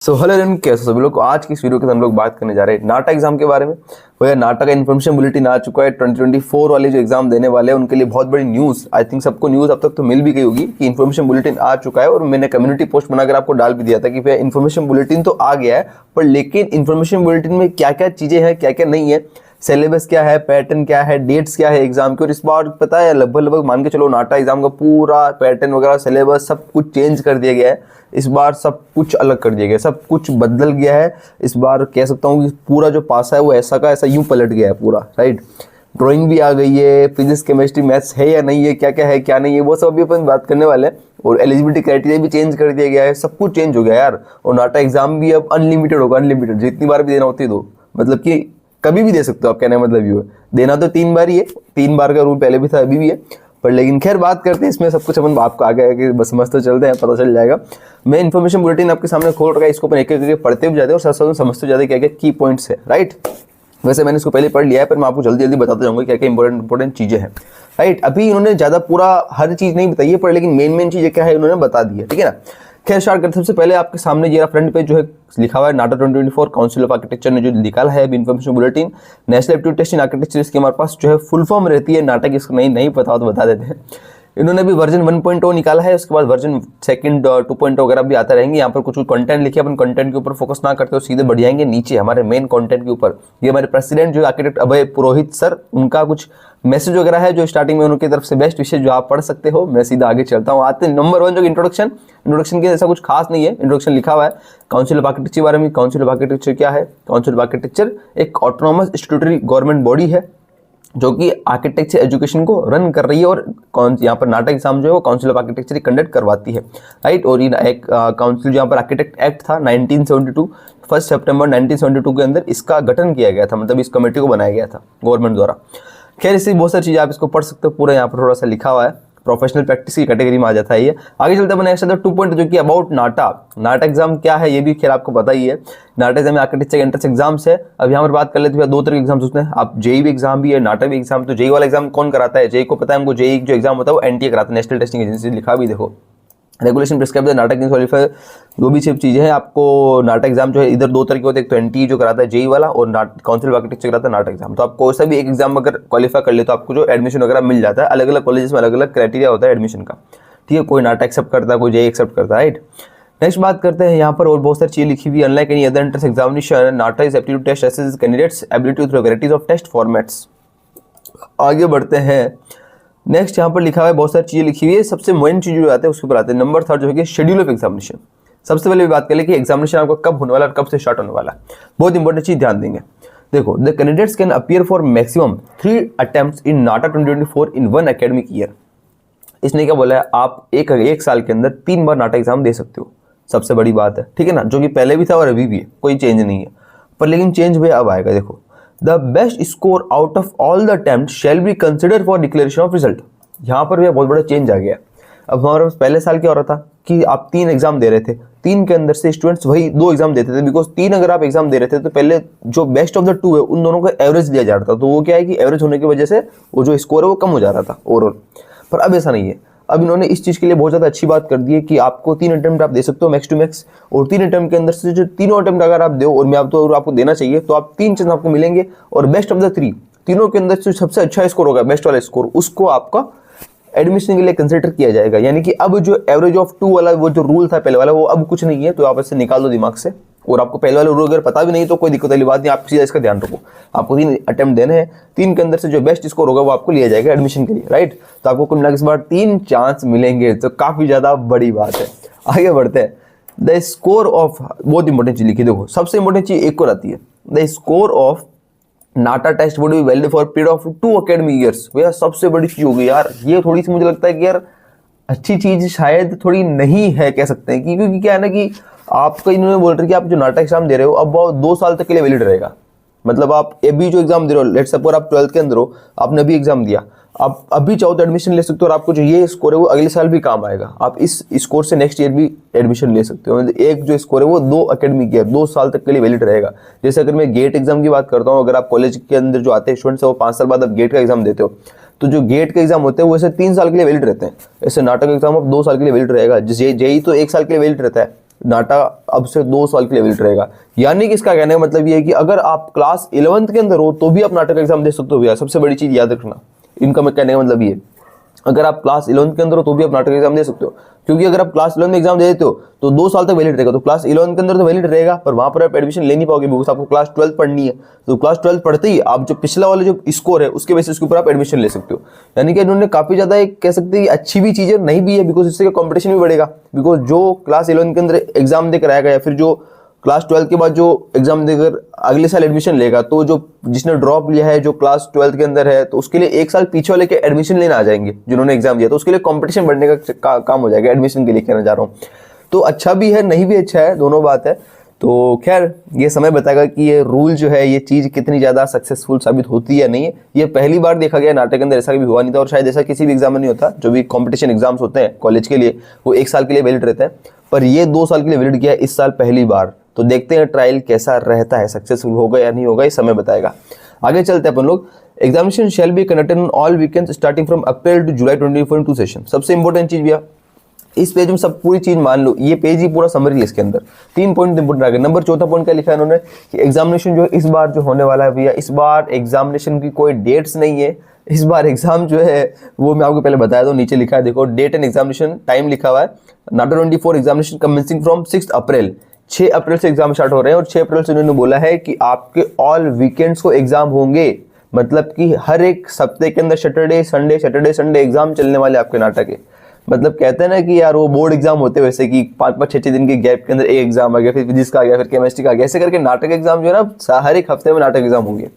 Hello everyone, कैसे सभी लोग। आज की इस वीडियो के अंदर हम लोग बात करने जा रहे हैं नाटा एग्जाम के बारे में। भैया नाटा का इन्फॉर्मेशन बुलेटिन आ चुका है। 2024 वाले जो एग्जाम देने वाले हैं उनके लिए बहुत बड़ी न्यूज़, आई थिंक सबको न्यूज़ अब तक तो मिल भी गई होगी कि इन्फॉर्मेशन बुलेटिन आ चुका है। और मैंने कम्युनिटी पोस्ट बनाकर आपको डाल भी दिया था कि भैया इन्फॉर्मेशन बुलेटिन तो आ गया है, पर लेकिन इन्फॉर्मेशन बुलेटिन में क्या क्या चीज़ें हैं, क्या क्या नहीं है, सिलेबस क्या है, पैटर्न क्या है, डेट्स क्या है एग्जाम की। और इस बार पता है लगभग मान के चलो नाटा एग्जाम का पूरा पैटर्न वगैरह सिलेबस सब कुछ चेंज कर दिया गया है। इस बार सब कुछ अलग कर दिया गया है, सब कुछ बदल गया है। इस बार कह सकता हूँ कि पूरा जो पासा है वो ऐसा का ऐसा यूं पलट गया है पूरा, राइट। ड्राइंग भी आ गई है, फिजिक्स केमिस्ट्री मैथ्स है या नहीं है, क्या क्या है क्या नहीं है, वो सब अभी अपन बात करने वाले हैं। और एलिजिबिलिटी क्राइटेरिया भी चेंज कर दिया गया है, सब कुछ चेंज हो गया यार। और नाटा एग्जाम भी अब अनलिमिटेड होगा, अनलिमिटेड, जितनी बार भी देना होती है दो, मतलब कि कभी भी दे सकते हो आप। कहने का मतलब ये है देना तो 3 बार ही है, 3 बार का रूल पहले भी था अभी भी है। पर लेकिन खैर बात करते हैं इसमें सब कुछ अपन आपको आगे आगे बस समझ तो चलते हैं, पता चल जाएगा। मैं इन्फॉर्मेशन बुलेटिन आपके सामने खोल रखा है, इसको अपन एक एक करके पढ़ते भी जाते हैं और साथ साथ समझते जाते हैं क्या क्या की पॉइंट्स है, राइट। वैसे मैंने इसको पहले पढ़ लिया है, पर मैं आपको जल्दी जल्दी बताता जाऊंगा क्या क्या इंपॉर्टेंट चीज़ें हैं, राइट। अभी इन्होंने ज़्यादा पूरा हर चीज़ नहीं बताई है, पर लेकिन मेन चीज़ें क्या है इन्होंने बता दी है, ठीक है ना। खैर स्टार्ट करते हैं। सबसे पहले आपके सामने ये फ्रंट पे जो है लिखा हुआ है नाटा 2024 काउंसिल ऑफ आर्किटेक्चर ने जो निकाला है information bulletin, national aptitude test in architecture. इसके हमारे पास जो है फुल फॉर्म रहती है नाटा की, इसको नहीं पता हो तो बता देते हैं। इन्होंने भी वर्जन 1.0 निकाला है, उसके बाद वर्जन 2.0 वगैरह भी आता रहेंगे। यहाँ पर कुछ कंटेंट लिखे, अपन कंटेंट के ऊपर फोकस ना करते हो सीधे बढ़ जाएंगे नीचे हमारे मेन कंटेंट के ऊपर। ये हमारे प्रेसिडेंट जो आर्किटेक्ट अभय पुरोहित सर, उनका कुछ मैसेज वगैरह है जो स्टार्टिंग में उनकी तरफ से बेस्ट विशेष जो आप पढ़ सकते हो। मैं सीधा आगे चलता हूँ। आते हैं नंबर 1 जो इंट्रोडक्शन के ऐसा कुछ खास नहीं है। इंट्रोडक्शन लिखा हुआ है काउंसिल ऑफ आर्किटेक्चर के बारे में। काउंसिल ऑफ आर्किटेक्चर क्या है? काउंसिल ऑफ आर्किटेक्चर एक ऑटोनॉमस स्टैट्यूटरी गवर्नमेंट बॉडी है जो कि आर्किटेक्चर एजुकेशन को रन कर रही है। और यहाँ पर नाटा एग्जाम जो है वो काउंसिल ऑफ आर्किटेक्चर कंडक्ट करवाती है, राइट। और ये एक काउंसिल जहाँ पर आर्किटेक्ट एक्ट था 1972, 1 सितंबर 1972 के अंदर इसका गठन किया गया था, मतलब इस कमेटी को बनाया गया था गवर्नमेंट द्वारा। खैर इससे बहुत सारी चीज़ें आप इसको पढ़ सकते हो, पूरा यहाँ पर थोड़ा सा लिखा हुआ है। प्रोफेशनल प्रैक्टिस की कैटेगरी में आ जाता है ये। आगे चलते हैं नेक्स्ट 2 जो कि अबाउट नाटा एग्जाम क्या है ये भी खैर आपको पता ही है। नाटा एग्जाम में आर्किटेक्चर एंट्रेंस एग्जाम्स है। अब यहाँ पर बात कर लेते हैं 2 तरह के एग्जाम्स होते हैं। आप जेई भी एग्जाम भी है, नाटा भी एग्जाम। तो जेई वाला एग्जाम कौन कराता है? जेई को पता है हमको, जेई जो एग्जाम होता है वो एनटीए कराता है, नेशनल टेस्टिंग एजेंसी। लिखा भी देखो रेगुलेशन प्रिस्क्राइब नाटा क्वालिफाई, जो भी सिर्फ चीज़ें हैं आपको। नाटा एग्जाम जो है इधर 2 तरह के होते हैं, एक तो एनटीए जो कराता है जेई वाला, और काउंसिल ऑफ आर्किटेक्चर कराता है नाटा एग्जाम। तो आप कोई सा भी एक एग्जाम अगर क्वालिफाई कर ले तो आपको जो एडमिशन वगैरह मिल जाता है। अलग अलग कॉलेजेस में अलग अलग क्राइटेरिया होता है एडमिशन का, ठीक है। कोई नाटा एक्सेप्ट करता है, कोई जेई एक्सेप्ट करता है, राइट। नेक्स्ट बात करते हैं यहाँ पर और बहुत सारी चीज़ें लिखी हुई। Unlike any other entrance examination, NATA is aptitude test assesses candidates ability through varieties of test formats. आगे बढ़ते हैं। नेक्स्ट यहाँ पर लिखा हुआ है, बहुत सारी चीज़ें लिखी हुई है। सबसे मेन चीज़ जो आते हैं उसके ऊपर आते हैं। नंबर 3 जो है कि शेड्यूल ऑफ एग्जामिनेशन। सबसे पहले बात करें कि एग्जामिनेशन आपका कब होने वाला है और कब से स्टार्ट होने वाला है। बहुत इंपॉर्टेंट चीज़ ध्यान देंगे। देखो, the candidates can appear for maximum 3 attempts in NATA 2024 in 1 academic year. इसने क्या बोला है, आप एक साल के अंदर 3 बार नाटा एग्जाम दे सकते हो। सबसे बड़ी बात है, ठीक है ना, जो कि पहले भी था और अभी भी है, कोई चेंज नहीं है। पर लेकिन चेंज भी अब आएगा। देखो, the best score out of all the attempt shall be consider for declaration of result. यहाँ पर भी बहुत बड़ा चेंज आ गया। अब हमारे पहले साल क्या हो रहा था कि आप 3 एग्जाम दे रहे थे, 3 के अंदर से स्टूडेंट्स वही 2 एग्जाम देते थे। बिकॉज 3 अगर आप एग्जाम दे रहे थे तो पहले जो बेस्ट ऑफ द 2 है उन दोनों का एवरेज लिया जा रहा था। तो वो क्या है कि एवरेज होने की वजह से वो जो स्कोर है वो कम हो जा रहा था ओवरऑल। पर अब ऐसा नहीं है। अब इन्होंने इस चीज़ के लिए बहुत ज़्यादा अच्छी बात कर दी है कि आपको 3 अटेम्प्ट आप दे सकते हो मैक्स टू मैक्स। और 3 अटेम्प्ट के अंदर से जो तीनों अटेम्प्ट अगर आप दो, और मैं आप तो आपको देना चाहिए, तो आप 3 चांस आपको मिलेंगे। और बेस्ट ऑफ द 3 तीनों के अंदर से सबसे अच्छा स्कोर होगा, बेस्ट वाला स्कोर, उसको आपका एडमिशन के लिए कंसिडर किया जाएगा। यानी कि अब जो एवरेज ऑफ 2 वाला वो जो रूल था पहले वाला, वो अब कुछ नहीं है। तो आप इसे निकाल दो दिमाग से। और आपको पहले वाला रूल अगर पता भी नहीं तो कोई दिक्कत वाली बात नहीं, आप सीधा इसका ध्यान रखो। आपको 3 अटेम्प्ट देने हैं, 3 के अंदर से जो बेस्ट स्कोर होगा वो आपको लिया जाएगा एडमिशन के लिए, राइट। तो आपको कुल मिला के इस बार 3 चांस मिलेंगे, तो काफी ज्यादा बड़ी बात है। आगे बढ़ते हैं। द स्कोर ऑफ, बहुत इंपॉर्टेंट चीज लिखी, देखो सबसे इंपॉर्टेंट चीज एक और आती है। The score of NATA test would be valid for period of 2 academic years. भैया सबसे बड़ी चीज होगी यार ये। थोड़ी सी मुझे लगता है कि यार अच्छी चीज शायद थोड़ी नहीं है, कह सकते हैं कि, क्योंकि क्या है ना कि आपको इन्होंने बोल रहे कि आप जो नाटा एग्जाम दे रहे हो अब वो 2 साल तक के लिए वैलिड रहेगा। मतलब आप अभी जो एग्जाम दे रहे हो, लेट्स सपोज आप 12th के अंदर हो, आपने अभी एग्जाम दिया, आप अभी चाहो तो एडमिशन ले सकते हो। और आपको जो ये स्कोर है वो अगले साल भी काम आएगा। आप इस स्कोर से नेक्स्ट ईयर भी एडमिशन ले सकते हो। मतलब एक जो स्कोर है वो 2 एकेडमिक ईयर 2 साल तक के लिए वैलिड रहेगा। जैसे अगर मैं गेट एग्जाम की बात करता हूँ, अगर आप कॉलेज के अंदर जो आते हैं स्टूडेंट्स है वो 5 साल बाद आप गेट का एग्जाम देते हो, तो जो गेट के एग्जाम होते हैं वो ऐसे 3 साल के लिए वैलिड रहते हैं। ऐसे नाटक एग्जाम अब 2 साल के लिए वैलिड रहेगा। जेई तो 1 साल के लिए वैलिड रहता है, नाटा अब से 2 साल के लिए वैलिड रहेगा। यानी कि इसका कहने का मतलब ये है कि अगर आप क्लास 11th के अंदर हो तो भी आप नाटा का एग्जाम दे सकते हो भैया। सबसे बड़ी चीज याद रखना, इनका मैं कहने का मतलब ये, अगर आप क्लास 11th के अंदर हो तो भी आप नाटक एग्जाम दे सकते हो, क्योंकि अगर आप क्लास 11 में एग्जाम दे देते हो तो 2 साल तक वैलिड रहेगा। तो क्लास 11 के अंदर तो वैलिड रहेगा, पर वहां पर आप एडमिशन ले नहीं पाओगे बिकॉज आपको क्लास 12 पढ़नी है। तो क्लास 12 पढ़ते ही आप जो पिछला वाला जो स्कोर है उसके बेसिस के ऊपर आप एडमिशन ले सकते हो। यानी कि इन्होंने काफी ज्यादा एक कह सकते हैं अच्छी भी चीज है, नहीं भी है, बिकॉज इससे कॉम्पिटिशन भी बढ़ेगा। बिकॉज जो क्लास 11 के अंदर एग्जाम देकर आएगा या फिर जो क्लास 12 के बाद जो एग्जाम देकर अगले साल एडमिशन लेगा, तो जो जिसने ड्रॉप लिया है जो क्लास 12 के अंदर है, तो उसके लिए 1 साल पीछे वाले के एडमिशन लेने आ जाएंगे जिन्होंने एग्जाम दिया। तो उसके लिए कंपटीशन बढ़ने का काम हो जाएगा एडमिशन के लिए, कहना जा रहा हूँ। तो अच्छा भी है, नहीं भी अच्छा है, दोनों बात है। तो खैर ये समय बताएगा कि ये रूल जो है, ये चीज कितनी ज्यादा सक्सेसफुल साबित होती है या नहीं है। ये पहली बार देखा गया नाटक के अंदर, ऐसा कभी हुआ नहीं था और शायद ऐसा किसी भी एग्जाम में नहीं होता। जो भी कॉम्पिटिशन एग्जाम्स होते हैं कॉलेज के लिए वो 1 साल के लिए वैलिड रहता है, पर ये 2 साल के लिए वैलिड किया है इस साल पहली बार। तो देखते हैं ट्रायल कैसा रहता है, सक्सेसफुल होगा या नहीं होगा, ये समय बताएगा। आगे चलते हैं अपन लोग। Examination shall be conducted on all weekends starting from April to July 2024 in 2 session. सबसे इंपॉर्टेंट चीज भैया, इस पेज में सब पूरी चीज मान लो, ये पेज ही पूरा समरी है, इसके अंदर 3 पॉइंट इंपोर्टेंट आ गए। नंबर 4था पॉइंट क्या लिखा है इन्होंने कि एग्जामिनेशन जो इस बार जो होने वाला है भैया, इस बार एग्जामिनेशन की कोई डेट्स नहीं है। इस बार एग्जाम जो है वो मैं आपको पहले बताया दूं, नीचे लिखा है देखो, डेट एंड एग्जामिनेशन टाइम लिखा हुआ है। नाटा 24 एग्जामिनेशन कमेंसिंग फ्रॉम 6 अप्रैल। 6 अप्रैल से एग्जाम स्टार्ट हो रहे हैं और 6 अप्रैल से उन्होंने बोला है कि आपके ऑल वीकेंड्स को एग्जाम होंगे। मतलब कि हर एक सप्ताह के अंदर सैटरडे संडे एग्जाम चलने वाले आपके नाटक के। मतलब कहते हैं ना कि यार वो बोर्ड एग्जाम होते हैं वैसे कि 5-5 6-6 दिन के गैप के अंदर एक एग्जाम आ गया, फिर फिजिक्स का आ गया, फिर केमिस्ट्री का आ गया, ऐसे करके नाटक एग्जाम जो है ना हर एक हफ्ते में नाटक एग्जाम होंगे।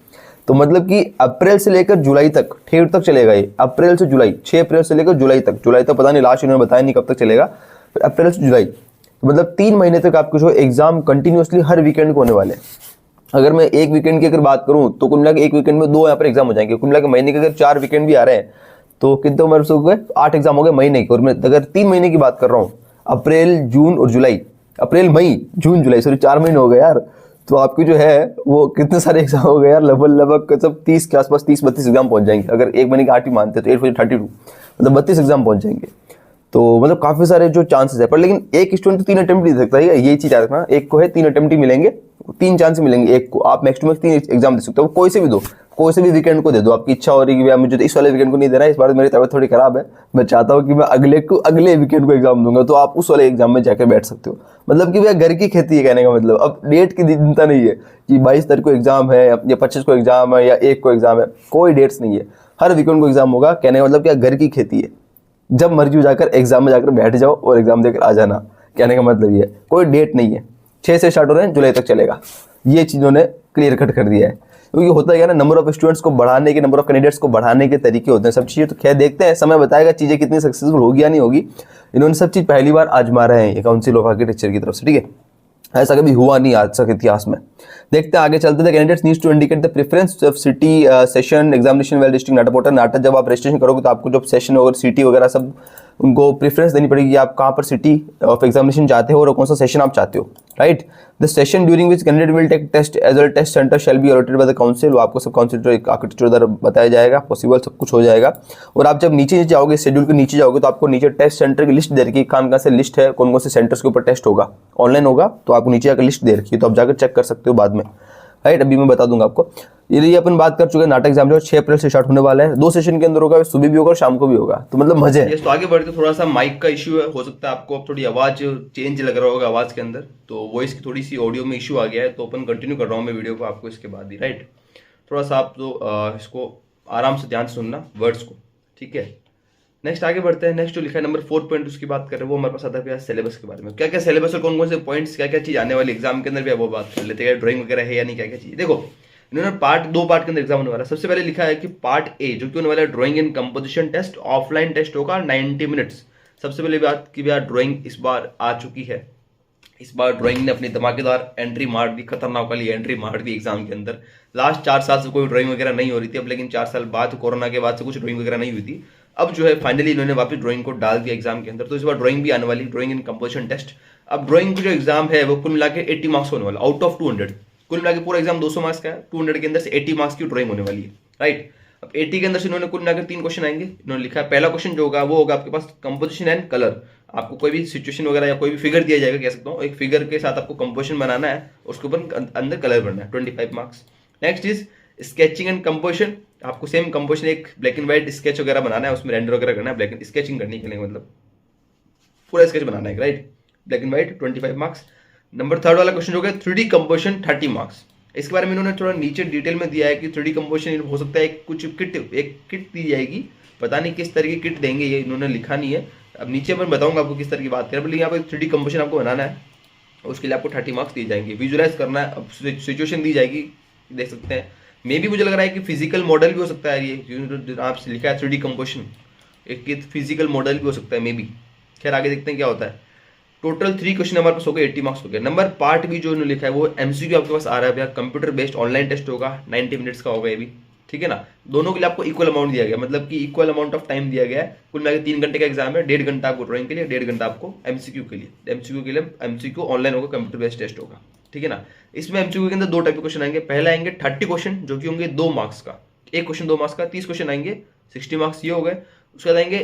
तो मतलब कि अप्रैल से लेकर जुलाई तक, ठेठ तक चलेगा ये, अप्रैल से जुलाई, 6 अप्रैल से लेकर जुलाई तक। जुलाई तो पता नहीं, लास्ट इन्होंने बताया नहीं कब तक चलेगा, अप्रैल से जुलाई। तो मतलब 3 महीने तक आपके जो एग्जाम कंटिन्यूअसली हर वीकेंड को होने वाले हैं। अगर मैं एक वीकेंड की अगर बात करूं तो कुल मिला के एक वीकेंड में 2 यहाँ पर एग्जाम हो जाएंगे। कुल मिला के महीने के अगर 4 वीकेंड भी आ रहे हैं तो कितने उम्र से हो गए, 8 एग्जाम हो गए महीने के। और मैं अगर 3 महीने की बात कर रहा हूँ, अप्रैल जून और जुलाई, अप्रैल मई जून जुलाई, सॉरी 4 महीने हो गए यार। तो आपकी जो है वो कितने सारे एग्जाम हो गए यार, लगभग सब 30 के आसपास, 30-32 एग्जाम पहुंच जाएंगे। अगर एक महीने के 8 ही मानते तो 8 4 32, मतलब 32 एग्जाम पहुंच जाएंगे। तो मतलब काफी सारे जो चांसेस है, पर लेकिन एक स्टूडेंट तो 3 अटेम्प्ट दे सकता है, ये चीज याद रखना। एक को है 3 अटेम्प्ट ही मिलेंगे, 3 चांस मिलेंगे एक को। आप मैक्स टू मैक्स 3 एग्जाम दे सकते हो, कोई से भी दो, कोई से भी वीकेंड को दे दो। आपकी इच्छा हो रही है कि मुझे तो इस वाले वीकेंड को नहीं देना है, इस बार मेरी तबीयत थोड़ी खराब है, मैं चाहता हूँ कि मैं अगले वीकेंड को एग्जाम दूंगा, तो आप उस वाले एग्जाम में जाकर बैठ सकते हो। मतलब कि भैया घर की खेती है, कहने का मतलब। अब डेट की चिंता नहीं है कि 22 तारीख को एग्जाम है या 25 को एग्जाम है या 1 को एग्जाम है, कोई डेट्स नहीं है, हर वीकेंड को एग्जाम होगा। कहने का मतलब क्या, घर की खेती है, जब मर्जी हो जाकर एग्जाम में जाकर बैठ जाओ और एग्जाम देकर आ जाना। कहने का मतलब ये है, कोई डेट नहीं है, 6 से स्टार्ट हो रहे हैं, जुलाई तक चलेगा। ये चीज़ों ने क्लियर कट कर दिया है, क्योंकि होता है ना, नंबर ऑफ स्टूडेंट्स को बढ़ाने के, नंबर ऑफ कैंडिडेट्स को बढ़ाने के तरीके होते हैं, सब चीज़ें। तो खैर देखते हैं, समय बताएगा चीज़ें कितनी सक्सेसफुल होगी या नहीं होगी। इन्होंने सब चीज़ पहली बार आजमा रहे हैं काउंसिल ऑफ आर्किटेक्चर की तरफ से, ठीक है। ऐसा कभी हुआ नहीं आज तक इतिहास में। देखते हैं आगे चलते थे। Candidates needs to indicate the preference of city session examination well district NATA portal. NATA जब आप रजिस्ट्रेशन करोगे तो आपको जब सेशन और सिटी वगैरह सब उनको प्रेफरेंस देनी पड़ेगी, आप कहाँ पर सिटी ऑफ एग्जामिनेशन चाहते हो और कौन सा सेशन आप चाहते हो, right. The session during which candidate will take test as well test centre shall be allotted by the council. वो आपको सब काउंसिल आर्किटेक्चर द्वारा बताया जाएगा, पॉसिबल सब कुछ हो जाएगा। और आप जब नीचे जाओगे, शेड्यूल के नीचे जाओगे, तो आपको नीचे टेस्ट सेंटर की लिस्ट दे रखी, कहाँ से लिस्ट है, कौन कौन से सेंटर्स के ऊपर टेस्ट होगा, ऑनलाइन होगा, तो आपको नीचे जाकर लिस्ट दे रखी है, तो आप जाकर चेक कर सकते हो बाद में, राइट। अभी मैं बता दूंगा आपको। ये अपन बात कर चुके हैं, नाटक एग्जाम जो 6 अप्रैल से स्टार्ट होने वाला है, 2 सेशन के अंदर होगा, सुबह भी होगा और शाम को भी होगा, तो मतलब मजे है। तो आगे बढ़ते, थोड़ा सा माइक का इश्यू है, हो सकता है आपको अब थोड़ी आवाज चेंज लग रहा होगा आवाज के अंदर, तो वॉइस की थोड़ी सी ऑडियो में इश्यू आ गया है, तो अपन कंटिन्यू कर रहा हूँ मैं वीडियो को आपको इसके बाद ही, राइट। थोड़ा सा आप तो इसको आराम से ध्यान से सुनना वर्ड्स को, ठीक है। नेक्स्ट आगे बढ़ते हैं। नेक्स्ट जो लिखा है नंबर 4 पॉइंट उसकी बात कर रहे हैं, वो हमारे पास आता है सिलेबस के बारे में। क्या क्या सिलेबस और कौन कौन से पॉइंट्स, क्या क्या चीज आने वाली एग्जाम के अंदर भी, वो बात कर लेते हैं। ड्राइंग वगैरह है या नहीं, क्या क्या चीज। देखो इन्होंने 2 पार्ट के अंदर एग्जाम होने वाला है। सबसे पहले लिखा है कि पार्ट ए जो कि होने वाला है drawing and composition test, offline test होगा 90 मिनट्स। सबसे पहले बात की भैया ड्राइंग इस बार आ चुकी है, इस बार ड्राइंग ने अपनी धमाकेदार एंट्री मार दी, खतरनाक वाली एंट्री मार दी एग्जाम के अंदर। लास्ट 4 साल से कोई ड्राइंग वगैरह नहीं हो रही थी, अब लेकिन 4 साल बाद कोरोना के बाद से कुछ ड्राइंग वगैरह नहीं हुई थी। अब जो है फाइनली इन्होंने वापस ड्राइंग को डाल दिया एग्जाम के अंदर, तो इस बार ड्राइंग भी आने वाली, ड्राइंग एंड कंपोजिशन टेस्ट। अब ड्राइंग का जो एग्जाम है वो कुल मिला के 80 मार्क्स होने वाला, आउट ऑफ 200। कुल मिला के पूरा एग्जाम 200 मार्क्स का है, 200 के अंदर से 80 मार्क्स की ड्राइंग होने वाली है, राइट। अब 80 के अंदर से इन्होंने कुल मिलाकर 3 क्वेश्चन आएंगे। इन्होंने लिखा है पहला क्वेश्चन जो होगा वो होगा आपके पास कंपोजिशन एंड कलर। आपको कोई भी सिचुएशन वगैरह या कोई भी फिगर दिया जाएगा, कह सकता हूँ, एक फिगर के साथ आपको कंपोजिशन बनाना है, उसके ऊपर अंदर कलर भरना है, 25 marks. Next is sketching and composition, आपको सेम कंपोजिशन एक ब्लैक एंड व्हाइट स्केच वगैरह बनाना है, उसमें रेंडर वगैरह करना है, ब्लैक एंड स्केचिंग करनी के लिए मतलब पूरा स्केच बनाना है, right, black and white, 25 marks. Number third वाला क्वेश्चन हो गया 3D कंपोजिशन, 30 मार्क्स। इसके बारे में इन्होंने थोड़ा नीचे डिटेल में दिया है कि 3D कंपोजिशन हो सकता है कुछ एक किट दी जाएगी, पता नहीं किस तरह की किट देंगे, ये इन्होंने लिखा नहीं है, अब नीचे मैं बताऊंगा आपको किस तरह की बात करें, बल्कि यहाँ पर 3D कंपोजिशन आपको बनाना है, उसके लिए आपको 30 मार्क्स दिए जाएंगे। विजुअलाइज करना है, अब सिचुएशन दी जाएगी, देख सकते हैं, मे भी मुझे लग रहा है कि फिजिकल मॉडल भी हो सकता है, ये आपसे लिखा है 3D कंपोजिशन, एक फिजिकल मॉडल भी हो सकता है मे बी, खैर आगे देखते हैं क्या होता है। टोटल 3 क्वेश्चन हमारे पास हो गए, 80 मार्क्स हो गए। नंबर पार्ट भी जो इन्होंने लिखा है वो एमसीक्यू आपके पास आ रहा है भैया, कंप्यूटर बेस्ड ऑनलाइन टेस्ट होगा, 90 मिनट्स का होगा ये भी, ठीक है ना। दोनों के लिए आपको इक्वल अमाउंट दिया गया, मतलब कि इक्वल अमाउंट ऑफ टाइम दिया गया है, कुल मिला के 3 घंटे का एग्जाम है, 1.5 घंटा आपको ड्राइंग के लिए, 1.5 घंटा आपको एमसीक्यू के लिए एमसीक्यू ऑनलाइन होगा, कंप्यूटर बेस्ड टेस्ट होगा, ठीक है ना। इसमें एमसीक्यू के अंदर 2 टाइप के क्वेश्चन आएंगे, पहला आएंगे 30 क्वेश्चन जो कि होंगे 2 मार्क्स का, एक क्वेश्चन 2 मार्क्स का, 30 क्वेश्चन आएंगे 60 मार्क्स, ये हो गए। उसके बाद आएंगे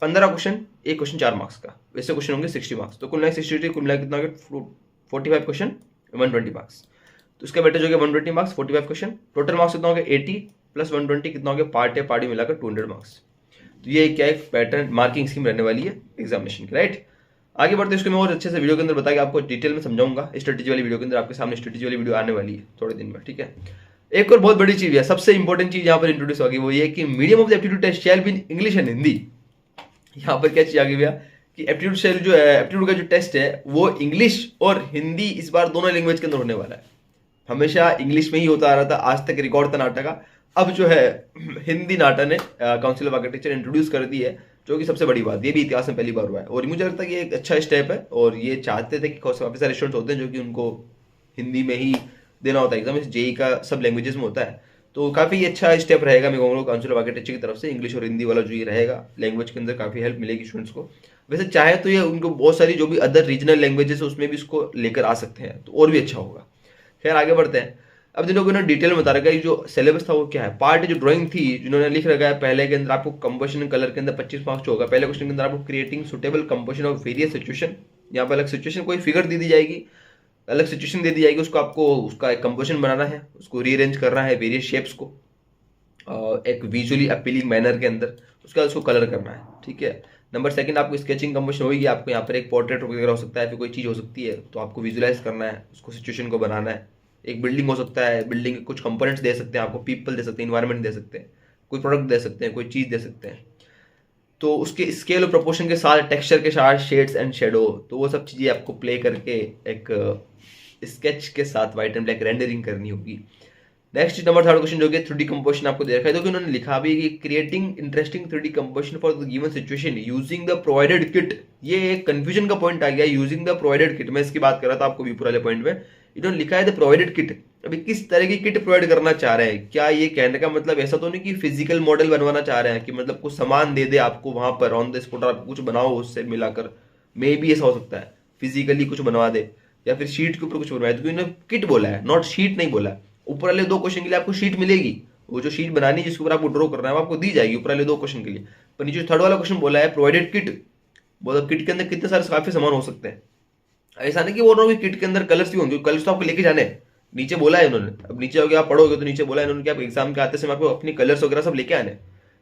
15 क्वेश्चन, एक क्वेश्चन 4 मार्क्स का, वैसे क्वेश्चन होंगे 60 मार्क्स, तो कुल मिला 60, कुल मिला कितना हो गया 45 क्वेश्चन, 120 मार्क्स। तो इसका वेटेज हो गया 120 मार्क्स, 45 क्वेश्चन, टोटल मार्क्स कितना हो गया 80 प्लस 120 कितना हो गया, पार्ट है पार्टी मिलाकर 200 मार्क्स। तो ये क्या एक पैटर्न मार्किंग स्कीम रहने वाली है एग्जामिनेशन की, राइट। आगे बढ़ते हैं, इसको मैं और अच्छे से वीडियो के अंदर बता के आपको डिटेल में समझाऊंगा, स्ट्रेटेजी वाली वीडियो के अंदर आपके सामने स्ट्रेटेजी वाली वीडियो आने वाली है थोड़े दिन में, ठीक है। एक और बहुत बड़ी चीज है, सबसे इंपॉर्टेंट चीज यहाँ पर इंट्रोड्यूस होगी, वो ये कि medium of the aptitude test shall be in English and Hindi. यहाँ पर क्या चीज आ गई भैया कि एप्टीट्यूड सेल जो है, एप्टीट्यूड का जो टेस्ट है वो इंग्लिश और हिंदी इस बार दोनों लैंग्वेज के अंदर होने वाला है। हमेशा इंग्लिश में ही होता आ रहा था, आज तक रिकॉर्ड था नाटा का, अब जो है हिंदी नाटा ने काउंसिल ऑफ आर्किटेक्चर इंट्रोड्यूस कर दी है, जो कि सबसे बड़ी बात, ये भी इतिहास में पहली बार हुआ है, और मुझे लगता है कि एक अच्छा स्टेप है, और ये चाहते थे कि काफी सारे स्टूडेंट्स होते हैं जो कि उनको हिंदी में ही देना होता है एग्जाम, जेई का सब लैंग्वेजेस में होता है, तो काफी अच्छा स्टेप रहेगा मैं कहूँगा काउंसिल ऑफ आर्किटेक्चर की तरफ से, इंग्लिश और हिंदी वाला जो ये रहेगा लैंग्वेज के अंदर काफी हेल्प मिलेगी स्टूडेंट्स को। वैसे चाहे तो ये उनको बहुत सारी जो भी अदर रीजनल लैंग्वेजेस है उसमें भी इसको लेकर आ सकते हैं, तो और भी अच्छा होगा। खैर आगे बढ़ते हैं, अब जिन लोगों ने डिटेल में बता रखा है जो सिलेबस था वो क्या है। पार्ट जो ड्राइंग थी जिन्होंने लिख रखा है, पहले के अंदर आपको कंपोजिशन कलर के अंदर 25 मार्क्स होगा, पहले क्वेश्चन के अंदर आपको creating suitable composition of various situation, यहाँ पर अलग सिचुएशन कोई फिगर दी जाएगी, अलग सिचुएशन दे दी जाएगी, उसको आपको उसका एक कंपोजिशन बनाना है, उसको रीअरेंज करना है वेरियस शेप्स को एक विजुअली अपीलिंग मैनर के अंदर, उसके बाद उसको कलर करना है, ठीक है। नंबर सेकंड आपको स्केचिंग कंपोजिशन होगी, आपको यहाँ पर एक पोर्ट्रेट वगैरह हो सकता है, फिर कोई चीज़ हो सकती है, तो आपको विजुअलाइज करना है, उसको सिचुएशन को बनाना है। एक बिल्डिंग हो सकता है, बिल्डिंग के कुछ कंपोनेंट्स दे सकते हैं आपको, पीपल दे सकते हैं, इन्वायरमेंट दे सकते हैं, कोई प्रोडक्ट दे सकते हैं, कोई चीज़ दे सकते हैं, तो उसके स्केल और प्रोपोर्शन के साथ, टेक्सचर के साथ, शेड्स एंड शेडो, तो वो सब चीज़ें आपको प्ले करके एक स्केच के साथ व्हाइट एंड ब्लैक रेंडरिंग करनी होगी। नेक्स्ट नंबर थर्ड क्वेश्चन जो कि 3D कंपोजिशन आपको दे रखा है, तो कि उन्होंने लिखा भी कि creating interesting 3D composition for the given situation using the provided kit. ये एक कंफ्यूजन का पॉइंट आ गया, यूजिंग द प्रोवाइडेड किट, मैं इसकी बात कर रहा था आपको भी पूरे पॉइंट में, इन्होंने लिखा है द प्रोवाइडेड किट। अभी किस तरह की किट प्रोवाइड करना चाह रहे हैं, क्या ये कहने का मतलब ऐसा तो नहीं कि फिजिकल मॉडल बनवाना चाह रहे हैं कि मतलब कुछ सामान दे दे आपको वहां पर ऑन द स्पॉट, आप कुछ बनाओ उससे मिलाकर, मे भी ऐसा हो सकता है फिजिकली कुछ बनवा दे, या फिर शीट के ऊपर कुछ बनवाए, तो इन्होंने किट बोला है, नॉट शीट नहीं बोला है। ऊपर वाले 2 क्वेश्चन के लिए आपको शीट मिलेगी, वो जो शीट बनानी है जिसके ऊपर आपको ड्रॉ करना है वो आपको दी जाएगी ऊपर वाले 2 क्वेश्चन के लिए, पर नीचे थर्ड वाला क्वेश्चन बोला है प्रोवाइडेड किट, मतलब किट के अंदर कितने सारे काफी सामान हो सकते हैं, ऐसा नहीं कि बोल रहा हूँ कि किट के अंदर कलर्स भी होंगे, कलर्स तो आपको लेके जाने हैं, नीचे बोला है उन्होंने, अब नीचे हो गया आप पढ़ोगे तो नीचे बोला है उन्होंने कि आप एग्जाम के आते समय आपको अपनी कलर्स वगैरह सब लेके आने,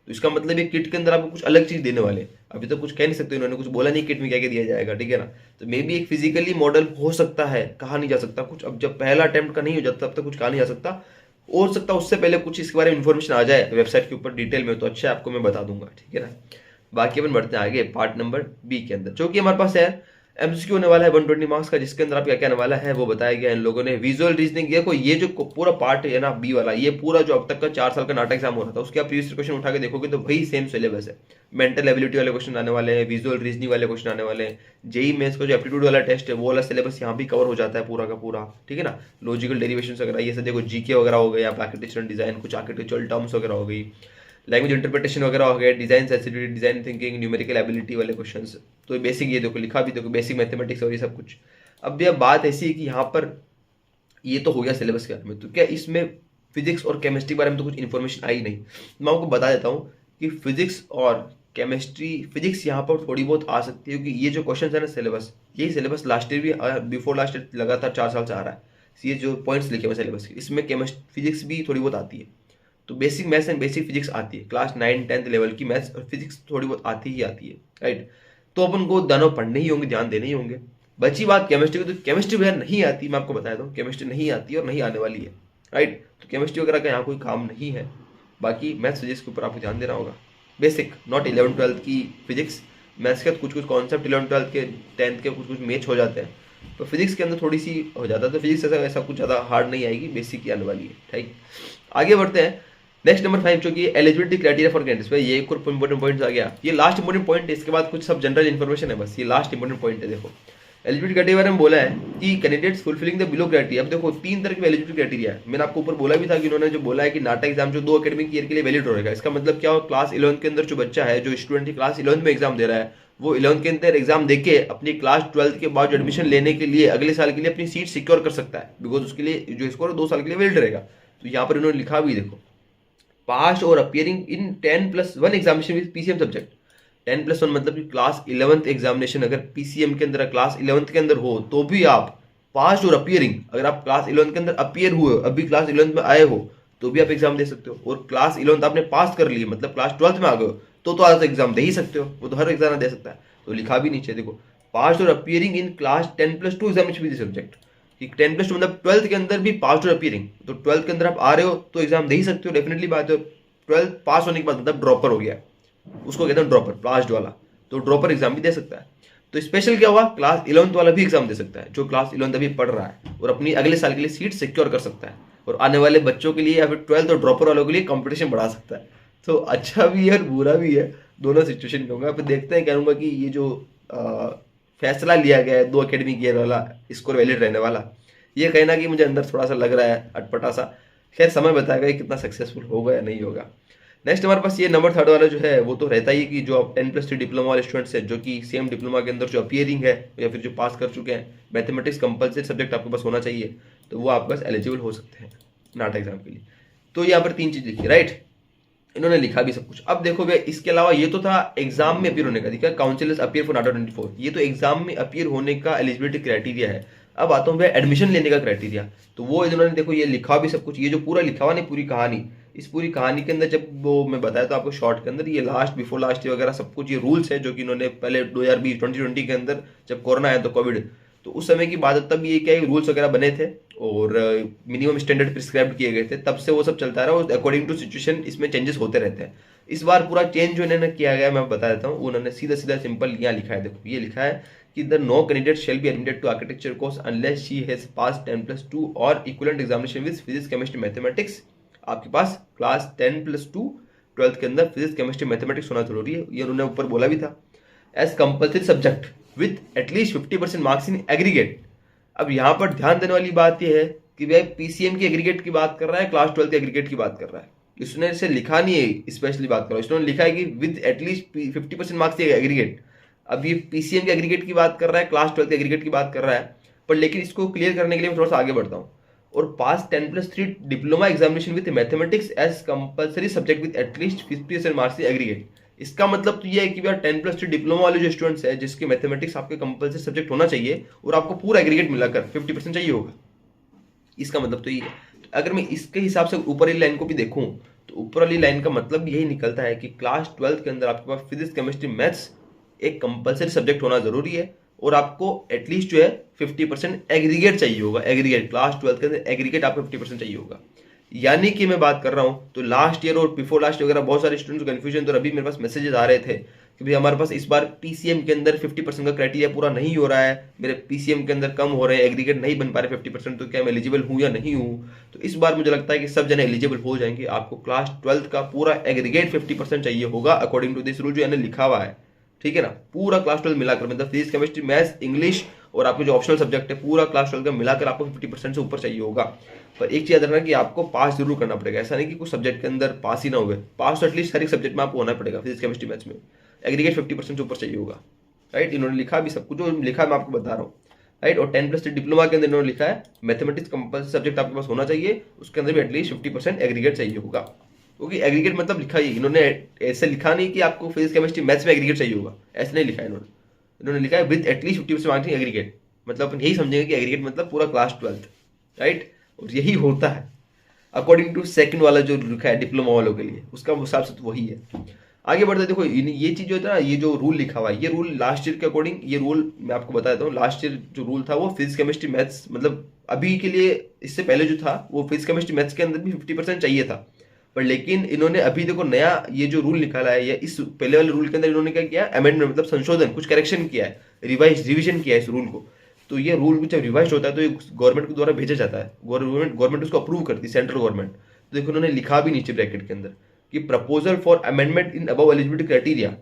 तो इसका मतलब ये किट के अंदर आपको कुछ अलग चीज देने वाले, अभी तो कुछ कह नहीं सकते, उन्होंने कुछ बोला नहीं किट में क्या क्या दिया जाएगा, ठीक है ना। तो मे भी एक फिजिकली मॉडल हो सकता है, कहा नहीं जा सकता कुछ, अब जब पहला अटेम्प्ट का नहीं हो जाता तब तक कुछ कहा नहीं जा सकता, हो सकता उससे पहले कुछ इसके बारे में इन्फॉर्मेशन आ जाए वेबसाइट के ऊपर डिटेल में, तो अच्छा आपको मैं बता दूंगा, ठीक है ना। बाकी अपन बढ़ते हैं आगे पार्ट नंबर बी के अंदर, जो कि हमारे पास है एमसीक्यू होने वाला है 120 मार्क्स का, जिसके अंदर आप क्या क्या आने वाला है वो बताया गया इन लोगों ने। विजुअल रीजनिंग, देखो ये जो पूरा पार्ट है ना बी वाला, ये पूरा जो अब तक का 4 साल का नाटक एग्जाम हो रहा था उसके आप प्रीवियस क्वेश्चन उठा के देखोगे तो वही सेम सिलेबस है। मेंटल एबिलिटी वाले क्वेश्चन आने वाले हैं, विजुअल रीजनिंग वाले क्वेश्चन आने वाले हैं, जेई मेंस का जो एप्टीट्यूड वाला टेस्ट है वो वाला सिलेबस यहाँ भी कवर हो जाता है पूरा का पूरा, ठीक है ना। लॉजिकल डेरिवेशन वगैरह ये सब देखो, जीके वगैरह हो गया, आर्किटेक्चरल डिजाइन, कुछ आर्किटेक्चरल टर्म्स वगैरह हो गई, लैंग्वेज इंटरप्रिटेशन वगैरह हो गया, design sensitivity, design thinking, numerical ability वाले क्वेश्चंस, तो बेसिक ये देखो लिखा भी देखो, बेसिक मैथमेटिक्स और ये सब कुछ। अब यह बात ऐसी है कि यहाँ पर ये तो हो गया सिलेबस के बारे में, तो क्या इसमें फिजिक्स और केमिस्ट्री के बारे में तो कुछ इन्फॉर्मेशन आई नहीं। मैं आपको बता देता हूँ कि फिजिक्स और केमिस्ट्री फिजिक्स यहाँ पर थोड़ी बहुत आ सकती है, क्योंकि ये जो क्वेश्चन है ना सिलेबस, यही सिलेबस लास्ट ईयर भी बिफोर लास्ट ईयर लगातार 4 साल से आ रहा है। ये जो पॉइंट्स लिखे हुए सिलेबस के, इसमें केमिस्ट्री फिजिक्स भी थोड़ी बहुत आती है। तो basic maths and basic physics आती है, क्लास 9-10 लेवल की मैथ्स और फिजिक्स थोड़ी बहुत आती ही आती है, राइट। तो अपन को दोनों पढ़ने ही होंगे, ध्यान देने ही होंगे। बची बात केमिस्ट्री की, तो केमिस्ट्री वगैरह नहीं आती, मैं आपको बताया दूँ केमिस्ट्री नहीं आती और नहीं आने वाली है, राइट। तो केमिस्ट्री वगैरह का यहाँ कोई काम नहीं है। बाकी मैथ्स फिजिक्स के ऊपर आपको ध्यान देना होगा, बेसिक, नॉट 11th-12th की फिजिक्स। मैथ्स के कुछ कुछ कॉन्सेप्ट 11th-12th के 10th के कुछ कुछ मैच हो जाते हैं, तो फिजिक्स के अंदर थोड़ी सी हो जाता है। तो फिजिक्स ऐसा कुछ ज़्यादा हार्ड नहीं आएगी, बेसिक ही आने वाली है, ठीक। आगे बढ़ते हैं, नेक्स्ट नंबर 5 जो कि एलिजिबिलिटी क्राइटेरिया फॉर कैंडिडेट्स। भाई ये एक और इंपॉर्टेंट पॉइंट आ गया, ये लास्ट इंपॉर्टेंट पॉइंट है, इसके बाद कुछ सब जनरल इन्फॉर्मेशन है, बस ये लास्ट इंपॉर्टेंट पॉइंट है। देखो एलिजिबिलिटी क्राइटेरिया बारे में बोला है कि candidates fulfilling the below criteria. अब देखो 3 तरह के एलिजिबिलिटी क्राइटेरिया है, मैंने आपको ऊपर बोला भी था कि उन्होंने जो बोला है कि नाटा एग्जाम जो 2 एकेडमिक ईयर के लिए वैलिड रहेगा। इसका मतलब क्या हो, क्लास 11th के अंदर जो बच्चा है, जो स्टूडेंट क्लास 11th में एग्जाम दे रहा है, वो 11th के अंदर एग्जाम देके अपनी क्लास 12th के बाद एडमिशन लेने के लिए अगले साल के लिए अपनी सीट सिक्योर कर सकता है, बिकॉज उसके लिए जो स्कोर 2 साल के लिए वैलिड रहेगा। तो यहाँ पर इन्होंने लिखा भी, देखो पास और appearing in 10+1 examination with PCM subject. 10+1 मतलब कि क्लास 11th एग्जामिनेशन अगर पीसीएम के अंदर, क्लास 11th के अंदर हो, तो भी आप पास और अपियरिंग, अगर आप क्लास 11th के अंदर अपियर हुए, अभी क्लास 11th में आए हो, तो भी आप एग्जाम दे सकते हो। और क्लास 11th आपने पास कर ली, मतलब क्लास 12th में आ गए हो, तो आज एग्जाम दे ही सकते हो, वो तो हर एग्जाम दे सकता है। तो लिखा भी नीचे देखो, पास और appearing in class 10+2 examination with subject. 10+2 मतलब 12th के अंदर भी पास और अपियरिंग, तो 12th के अंदर आप आ रहे हो तो एग्जाम दे ही सकते हो, डेफिनेटली बात है। 12th पास होने के बाद मतलब ड्रॉपर हो गया, उसको कहते हैं ड्रॉपर, पास्ड वाला, तो ड्रॉपर एग्जाम भी दे सकता है। तो स्पेशल क्या हुआ, क्लास 11th वाला भी एग्जाम दे सकता है, जो क्लास 11th अभी पढ़ रहा है, और अपनी अगले साल के लिए सीट सिक्योर कर सकता है, और आने वाले बच्चों के लिए या फिर 12th और ड्रॉपर वालों के लिए कंपटीशन बढ़ा सकता है। तो अच्छा भी है और बुरा भी है, दोनों सिचुएशन में होगा। फिर देखते हैं, कहूँगा कि ये जो फैसला लिया गया है 2 एकेडमिक ईयर वाला स्कोर वैलिड रहने वाला, ये कहीं ना कि मुझे अंदर थोड़ा सा लग रहा है अटपटा सा। खैर समय बताएगा कितना सक्सेसफुल होगा या नहीं होगा। नेक्स्ट हमारे पास ये नंबर 3 वाला जो है, वो तो रहता ही है कि जो आप 10+3 डिप्लोमा वाले स्टूडेंट्स हैं, जो कि सेम डिप्लोमा के अंदर जो अपियरिंग है या फिर जो पास कर चुके हैं, मैथमेटिक्स कंपलसरी सब्जेक्ट आपके पास होना चाहिए, तो वो आपके पास एलिजिबल हो सकते हैं नाटा एग्जाम के लिए। तो यहाँ पर 3 चीज लिखी, राइट, इन्होंने लिखा भी सब कुछ। अब देखो भैया, इसके अलावा ये तो था एग्जाम में अपीयर होने का, देखा काउंसिलर्स अपीयर फॉर नाटा 24, ये तो एग्जाम में अपीयर होने का एलिजिबिलिटी क्राइटेरिया है। अब आता हूँ भैया एडमिशन लेने का क्राइटेरिया, तो वो इन्होंने देखो ये लिखा भी सब कुछ, ये जो पूरा लिखा हुआ नहीं, पूरी कहानी, इस पूरी कहानी के अंदर जब वो मैं बताया था आपको शॉर्ट के अंदर, ये लास्ट बिफोर लास्ट वगैरह सब कुछ ये रूल्स है जो कि इन्होंने पहले 2020 के अंदर जब कोरोना आया तो कोविड, तो उस समय की बात है, तब ये क्या रूल्स वगैरह बने थे और मिनिमम स्टैंडर्ड प्रिस्क्राइब किए गए थे, तब से वो सब चलता रहा और अकॉर्डिंग टू सिचुएशन इसमें चेंजेस होते रहते हैं। इस बार पूरा चेंज जो इन्होंने किया गया मैं बता देता हूँ, उन्होंने सीधा सीधा सिंपल यहाँ लिखा है, देखो ये लिखा है कि the no candidate shall be admitted to architecture course unless she has pass 10+2 और equivalent examination with physics chemistry mathematics. आपके पास क्लास 10+2 12th के अंदर फिजिक्स केमिस्ट्री मैथमेटिक्स होना जरूरी है, ये उन्होंने ऊपर बोला भी था, as compulsory subject with at least 50% marks in aggregate. अब यहाँ पर ध्यान देने वाली बात यह है कि भाई पीसीएम की एग्रीगेट की बात कर रहा है, क्लास 12 के एग्रीगेट की बात कर रहा है, इसने इसे लिखा नहीं है स्पेशली बात कर रहा है, इसने लिखा है कि विद एटलीस्ट 50% मार्क्स एग्रीगेट। अब ये पीसीएम के एग्रीगेट की बात कर रहा है, क्लास 12 के एग्रीगेट की बात कर रहा है, पर लेकिन इसको क्लियर करने के लिए मैं थोड़ा सा आगे बढ़ता हूँ, और pass 10+3 diploma examination with mathematics as compulsory subject with at least 50% marks aggregate. इसका मतलब तो ये है कि भैया 10+3 डिप्लोमा वाले जो स्टूडेंट्स है, जिसके मैथमेटिक्स आपके कंपल्सरी सब्जेक्ट होना चाहिए और आपको पूरा एग्रीगेट मिलाकर 50% चाहिए होगा, इसका मतलब तो ये है। अगर मैं इसके हिसाब से ऊपर वाली लाइन को भी देखूं, तो ऊपर वाली लाइन का मतलब यही निकलता है कि क्लास 12 के अंदर आपके पास फिजिक्स केमिस्ट्री मैथ्स एक कंपल्सरी सब्जेक्ट होना जरूरी है, और आपको एटलीस्ट जो है 50% एग्रीगेट चाहिए होगा। एग्रीगेट क्लास 12 के अंदर एग्रीगेट आपको 50% चाहिए होगा। यानी कि मैं बात कर रहा हूं, तो लास्ट ईयर और बिफोर लास्ट वगैरह बहुत सारे स्टूडेंट्स को कंफ्यूजन, तो अभी मेरे पास मैसेजेस आ रहे थे कि भाई हमारे पास इस बार पीसीएम के अंदर 50% का क्राइटेरिया पूरा नहीं हो रहा है, मेरे पीसीएम के अंदर कम हो रहे हैं, एग्रीगेट नहीं बन पा रहे 50%, तो क्या मैं एलिजिबल हूं या नहीं हूं। तो इस बार मुझे लगता है कि सब जने एलिजिबल हो जाएंगे, आपको क्लास 12 का पूरा एग्रीगेट 50% चाहिए होगा अकॉर्डिंग टू दिस रूल जो यानी लिखा हुआ है, ठीक है ना। पूरा क्लास 12 मिलाकर, मतलब फिजिक्स केमिस्ट्री मैथ्स इंग्लिश और आपके जो ऑप्शनल सब्जेक्ट है, पूरा क्लास 12 का मिलाकर आपको 50% से ऊपर चाहिए होगा। पर एक चीज याद रखना कि आपको पास जरूर करना पड़ेगा, ऐसा नहीं कि कुछ सब्जेक्ट के अंदर पास ही ना हुए, पास तो एटलीस्ट हर एक सब्जेक्ट में आपको होना पड़ेगा। फिजिक्स केमिस्ट्री मैथ्स में एग्रीगेट 50% से ऊपर चाहिए होगा, राइट। इन्होंने लिखा भी सब कुछ, जो लिखा है मैं आपको बता रहा हूँ, राइट। और 10+3 डिप्लोमा के अंदर इन्होंने लिखा है मैथमेटिक्स कंपल्सरी सब्जेक्ट आपके पास होना चाहिए, उसके अंदर भी एटलीस्ट 50% एग्रीगेट चाहिए होगा। क्योंकि एग्रीगेट मतलब लिखा ही इन्होंने ऐसे लिखा नहीं कि आपको फिजिक्स केमिस्ट्री मैथ्स में एग्रीगेट चाहिए होगा, ऐसे नहीं लिखा है इन्होंने। इन्होंने लिखा है with at least 50% marks in aggregate, मतलब अपन यही समझेंगे कि एग्रीगेट मतलब पूरा क्लास 12th, राइट। और यही होता है अकॉर्डिंग टू सेकंड वाला जो लिखा है डिप्लोमा वालों के लिए, उसका हिसाब से तो वही है। आगे बढ़ते देखो, ये चीज जो है ना, ये जो रूल लिखा हुआ है, ये रूल लास्ट ईयर के अकॉर्डिंग, ये रूल मैं आपको बता देता हूँ। लास्ट ईयर जो रूल था वो फिजिक्स केमिस्ट्री मैथ्स, मतलब अभी के लिए, इससे पहले जो था वो फिजिक्स केमिस्ट्री मैथ्स के अंदर भी 50% चाहिए था। पर लेकिन इन्होंने अभी देखो नया ये जो रूल निकाला है, या इस पहले वाले रूल के अंदर इन्होंने क्या किया, अमेंडमेंट मतलब संशोधन, कुछ करेक्शन किया है, रिविजन किया है इस रूल को। तो ये रूल जब रिवाइज होता है तो ये गवर्नमेंट के द्वारा भेजा जाता है, गवर्नमेंट उसको अप्रूव करती है, सेंट्रल गवर्नमेंट। तो देखो उन्होंने लिखा भी नीचे ब्रैकेट के अंदर कि proposal for amendment in above eligibility criteria.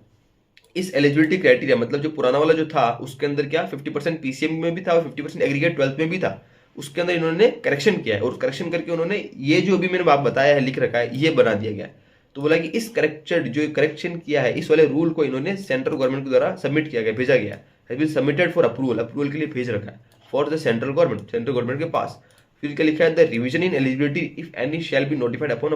इस एलिजिबिलिटी क्राइटेरिया मतलब जो पुराना वाला जो था उसके अंदर क्या 50% पीसीएम में भी था और 50% एग्रीगेट 12th में भी था, उसके अंदर इन्होंने करेक्शन किया है। और करेक्शन करके उन्होंने ये जो भी मैंने बात बताया है, लिख रखा है, ये बना दिया गया है। तो बोला कि इस करेक्शन किया है, इस वाले रूल को इन्होंने सेंट्रल गवर्नमेंट के द्वारा सबमिट किया गया, भेजा गया है, सबमिटेड फॉर अप्रूवल के लिए भेज रखा है फॉर द सेंट्रल गवर्नमेंट के पास। फिर क्या लिखा है, the revision in eligibility if any shall be notified upon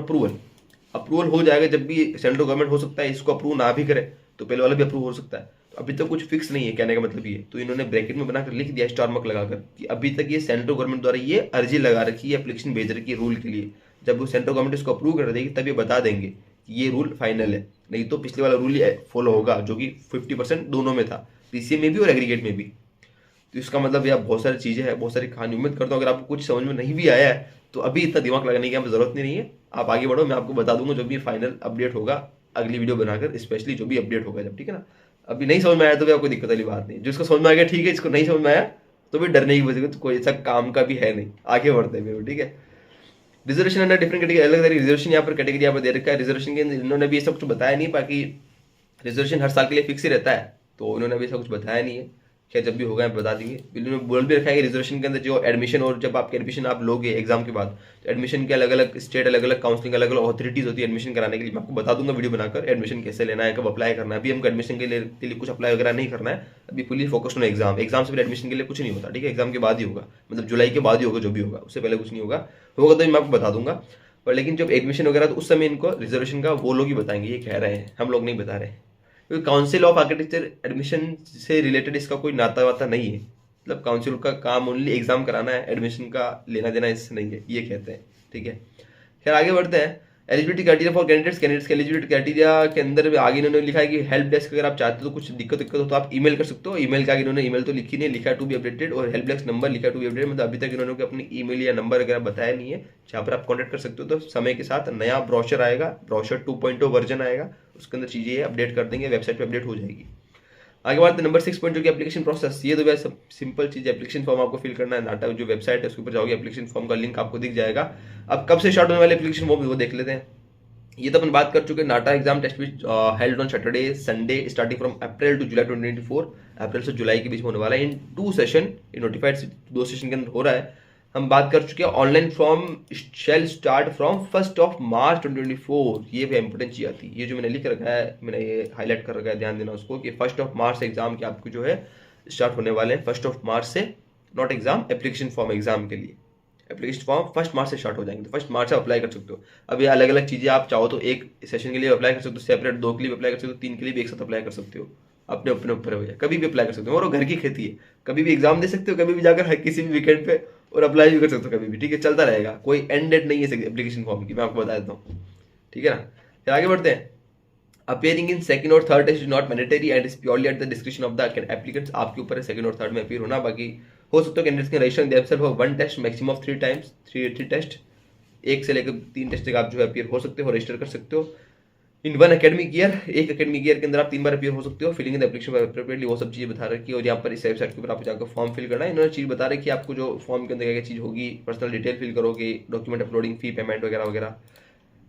approval हो जाएगा जब भी सेंट्रल गवर्नमेंट हो सकता है इसको अप्रूव ना भी करे, तो पहले वाला भी अप्रूव हो सकता है। तो अभी तक कुछ फिक्स नहीं है, कहने का मतलब ये। तो इन्होंने ब्रैकेट में बनाकर लिख दिया स्टार मार्क लगाकर कि अभी तक ये सेंट्रल गवर्नमेंट द्वारा ये अर्जी लगा रखी है, एप्लीकेशन भेज रखी है रूल के लिए। जब वो सेंट्रल गवर्नमेंट इसको अप्रूव कर देगी तब ये बता देंगे कि ये रूल फाइनल है, नहीं तो पिछले वाला रूल ही फॉलो होगा जो कि 50% दोनों में था, पीसीएम में भी और एग्रीगेट में भी। तो इसका मतलब यार बहुत सारी चीजें हैं, बहुत सारी कहानी। उम्मीद करता हूँ अगर आपको कुछ समझ में नहीं भी आया है तो अभी इतना दिमाग लगाने की हमें जरूरत नहीं है, आप आगे बढ़ो, मैं आपको बता दूंगा जो भी फाइनल अपडेट होगा अगली वीडियो बनाकर, स्पेशली जो भी अपडेट होगा जब, ठीक है ना। अभी नहीं समझ में आया तो भी आपको दिक्कत वाली बात नहीं, जिसको समझ में आ गया ठीक है, इसको नहीं समझ में आया तो भी डरने की वजह तो कोई ऐसा काम का भी है नहीं। आगे बढ़ते हैं, ठीक है। रिजर्वेशन अंडर डिफरेंट कैटेगरी, अलग अलग रिजर्वेशन यहाँ पर कैटेगरी यहाँ पर दे रखा है। रिजर्वेशन के इन्होंने भी ऐसा कुछ बताया नहीं, बाकी रिजर्वेशन हर साल के लिए फिक्स ही रहता है, तो उन्होंने अभी ऐसा कुछ बताया नहीं है। खैर जब भी होगा मैं बता देंगे। इन्होंने बोल भी रखा है कि रिजर्वेशन के अंदर जो एडमिशन, और जब आपके एडमिशन आप लोगे एग्जाम के बाद, तो एडमिशन के अलग अलग स्टेट, अलग अलग काउंसलिंग, अलग अलग ऑथोरिटीज होती है एडमिशन कराने के लिए। मैं आपको बता दूंगा वीडियो बनाकर एडमिशन कैसे लेना है, कब अप्लाई करना है। अभी हमको एडमिशन के लिए कुछ अप्लाई वगैरह नहीं करना है, अभी फुली फोकस्ड ऑन एग्जाम से फिर एडमिशन के लिए कुछ नहीं होता, ठीक है। एग्जाम के बाद ही होगा, मतलब जुलाई के बाद ही होगा, जो भी होगा उससे पहले कुछ नहीं होगा तो मैं आपको बता दूंगा। पर लेकिन जब एडमिशन वगैरह तो उस समय इनको रिजर्वेशन का वो लोग ही बताएंगे, ये कह रहे हैं, हम लोग नहीं बता रहे। क्योंकि काउंसिल ऑफ आर्किटेक्चर एडमिशन से रिलेटेड इसका कोई नाता वाता नहीं है, मतलब काउंसिल का काम ओनली एग्जाम कराना है, एडमिशन का लेना देना इससे नहीं है, ये कहते हैं, ठीक है। खैर आगे बढ़ते हैं। एलिजिबिलिटी क्राइटेरिया फॉर कैंडिडेट्स के एलिजिबिलिटी क्राइटेरिया के अंदर आगे इन्होंने लिखा है कि हेल्प डेस्क अगर आप चाहते हो तो कुछ दिक्कत हो तो आप ईमेल कर सकते हो। ईमेल का इन्होंने ईमेल तो लिखी नहीं, लिखा टू बी अपडेटेड, और हेल्प डेस्क नंबर लिखा टू बी अपडेटेड, मतलब अभी तक इन्होंने अपनी ईमेल या नंबर वगैरह बताया नहीं है जहाँ पर आप कॉन्टैक्ट कर सकते हो। तो समय के साथ नया ब्रोशर आएगा, ब्रोशर 2.0 वर्जन आएगा, उसके अंदर चीजें अपडेट कर देंगे, वेबसाइट पर अपडेट हो जाएगी। आगे बात नंबर 6 पॉइंट जो कि एप्लीकेशन प्रोसेस, ये तो वैसे सब सिंपल चीज है। एप्लीकेशन फॉर्म आपको फिल करना है, नाटक जो वेबसाइट है उसके ऊपर जाओगे, एप्लीकेशन फॉर्म का लिंक आपको दिख जाएगा। अब कब से स्टार्ट होने वाले एप्लीकेशन फॉर्म वो देख लेते हैं। ये तो अपन बात कर चुके हैं। NATA exam test which held on Saturday Sunday starting from April to July 2024, अप्रैल से जुलाई के बीच में होने वाला है इन 2 सेशन, नोटिफाइड 2 सेशन के अंदर हो रहा है। हम बात कर चुके हैं online form shall start from 1 March 2024, ये भी इंपोर्टेंट चीज आती है, ये जो मैंने लिख रखा है, मैंने ये हाईलाइट कर रखा है, ध्यान देना उसको कि 1 मार्च से एग्जाम के आपको जो है स्टार्ट होने वाले हैं। 1 मार्च से, not exam, application form exam के लिए एप्लीकेशन फॉर्म 1 मार्च से स्टार्ट हो जाएंगे, तो 1 मार्च से अप्लाई कर सकते हो। अब ये अलग अलग चीजें आप चाहो तो एक सेशन के लिए अप्लाई कर सकते हो सेपरेट, 2 के लिए अप्लाई कर सकते हो, 3 के लिए भी एक साथ अप्लाई कर सकते हो, अपने अपने ऊपर हो जाए, कभी भी अप्लाई कर सकते हो। और घर की खेती है, कभी भी एग्जाम दे सकते हो, कभी भी जाकर किसी भी वीकेंड पे और अप्लाई भी कर सकते हो कभी भी, ठीक है, चलता रहेगा, कोई एंड डेट नहीं है एप्लीकेशन फॉर्म की, मैं आपको बता देता हूँ, ठीक है ना। फिर आगे बढ़ते हैं। अपीयरिंग इन सेकंड और third test is not mandatory and is purely at the description of the applicants, आपके ऊपर है सेकंड और थर्ड में अपीयर होना, बाकी हो सकता है कैंडिडेट्स के registration themselves for 1 test maximum of 3 times, 3 test, 1 से लेकर 3 टेस्ट तक आप जो है अपीयर हो सकते हो, रजिस्टर कर सकते हो इन 1 एकेडमिक ईयर, एक एकेडमिक ईयर के अंदर आप 3 बार अपीयर हो सकते हो। Filling in the application appropriately, वो सब चीजें बता रखी है। और यहाँ पर इस वेबसाइट के ऊपर आपको जाकर फॉर्म फिल करना है, इन्होंने चीज बता रही है कि आपको जो फॉर्म के अंदर क्या क्या चीज होगी, पर्सनल डिटेल फिल करोगे, डॉक्यूमेंट अपलोडिंग, फी पेमेंट वगैरह वगैरह।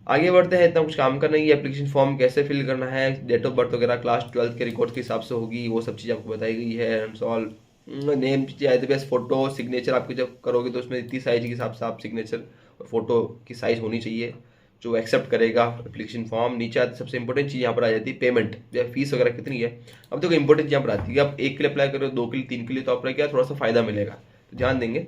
आगे बढ़ते हैं, इतना कुछ काम करना है, एप्लीकेशन फॉर्म कैसे फिल करना है, डेट ऑफ बर्थ वगैरह क्लास 12 के रिकॉर्ड के हिसाब से होगी, वो सब चीज़ आपको बताई गई है। एंड ऑल नेम चाहिए, बेस्ट फोटो, सिग्नेचर आपके जब करोगे तो उसमें इतनी साइज के हिसाब से आप सिग्नेचर और फोटो की साइज होनी चाहिए जो एक्सेप्ट करेगा एप्लीकेशन फॉर्म। नीचे आती सबसे इंपॉर्टेंट चीज़ यहाँ पर आ जाती है पेमेंट या फीस वगैरह कितनी है। अब देखो इंपॉर्टेंट यहाँ पर आती है, आप 1 के लिए अप्लाई करो, 2 के लिए, 3 के लिए, तो आपका क्या थोड़ा सा फायदा मिलेगा, तो ध्यान देंगे।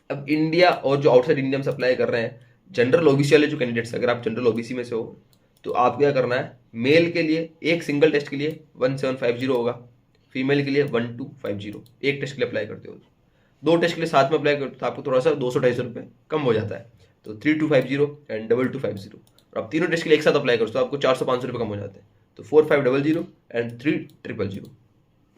अब इंडिया और जो आउटसाइड इंडिया में अप्लाई कर रहे हैं, जनरल ओबीसी वाले जो कैंडिडेट्स, अगर आप जनरल ओबीसी में से हो तो आप क्या करना है, मेल के लिए एक सिंगल टेस्ट के लिए 1750 होगा, फीमेल के लिए 1250, एक टेस्ट के लिए अप्लाई करते हो। दो टेस्ट के लिए साथ में अप्लाई करते हो तो आपको थोड़ा सा 200-250 रुपये कम हो जाता है, तो 3250 एंड 2250। और आप तीनों टेस्ट के लिए एक साथ अप्लाई करो तो आपको 400-500 रुपये कम हो जाते हैं, तो 4500 एंड 3000,